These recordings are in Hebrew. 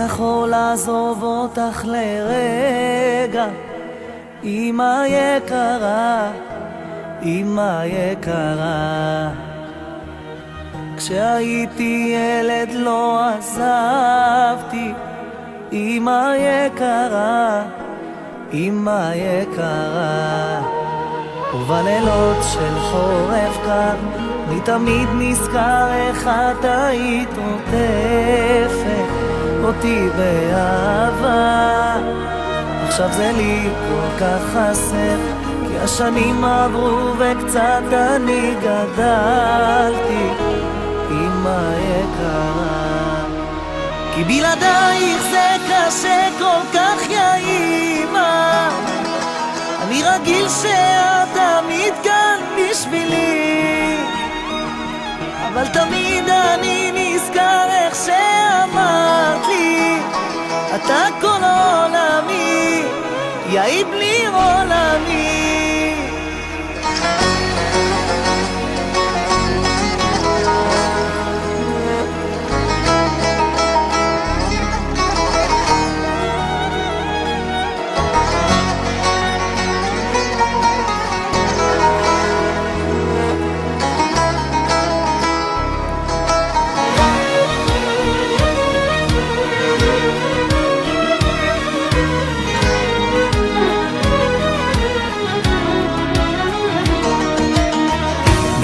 יכול לעזוב אותך לרגע, אמא יקרה, אמא יקרה. כשהייתי ילד לא עזבתי, אמא יקרה, אמא יקרה. ובלילות של חורף קר אני תמיד נזכר איך את היית עוטפת אותי באהבה. עכשיו זה לי כל כך חסר, כי השנים עברו וקצת אני גדלתי, אמא יקרה. כי בלעדייך זה קשה כל כך, יא אמא. אני רגיל שאת תמיד כאן בשבילי, אבל תמיד אני נזכר איך שאמרת לי, אתה כל עולמי, יא בלי עולמי.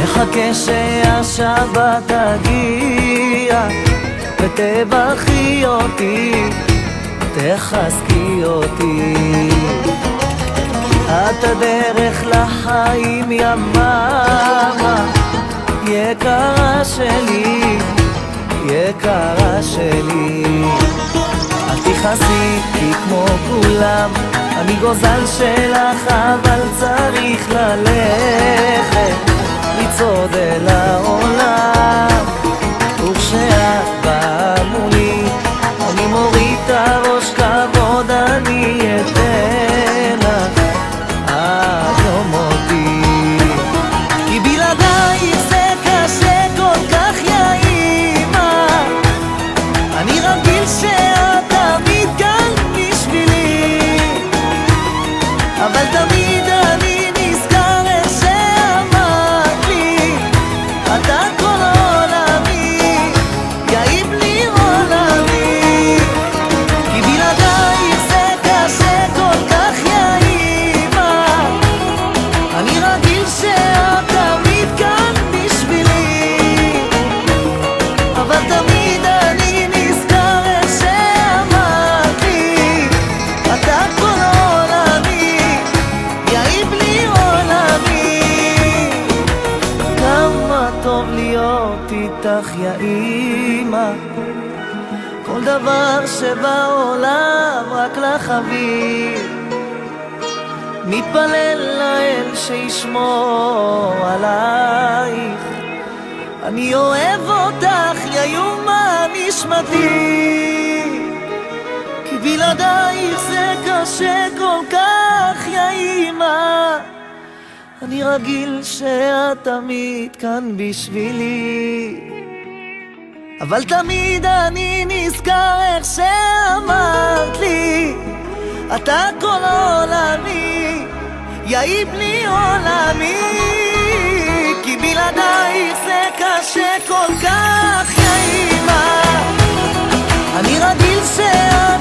מחכה שהשבת תגיע ותברכי אותי, תחזקי אותי. את הדרך לחיים יממה, יקרה שלי, יקרה שלי. אל תכעסי כי כמו כולם אני גוזל שלך, אבל צריך ללכת לצעוד אל העולם. וכשאת באה מולי אני מוריד את הראש, כבוד אני אתן לך עד יום מותי. כי בלעדייך זה קשה כל כך, יא אמא. אני רגיל שאת תמיד כאן בשבילי, אבל תמיד אני נזכר איך שאמרת לי, אתה כל עולמי, יא בלי עולמי. כי בלעדייך זה קשה כל כך, יא אמא. אני רגיל שאת תמיד כאן בשבילי, אבל תמיד אני נזכר איך שאמרת לי, אתה כל עולמי, יא בלי עולמי. כמה טוב להיות איתך, יא אמא. כל דבר שבעולם רק לך אביא, מתפלל לאל שישמור עלייך. אני אוהב אותך, יא אמא נשמתי. כי בלעדייך זה קשה כל כך, יא אמא. אני רגיל שאת תמיד כאן בשבילי, אבל תמיד אני נזכר איך שאמרת לי, אתה כל עולמי, יא בלי עולמי. כי בלעדייך זה קשה כל כך, יא אמא. אני רגיל שאת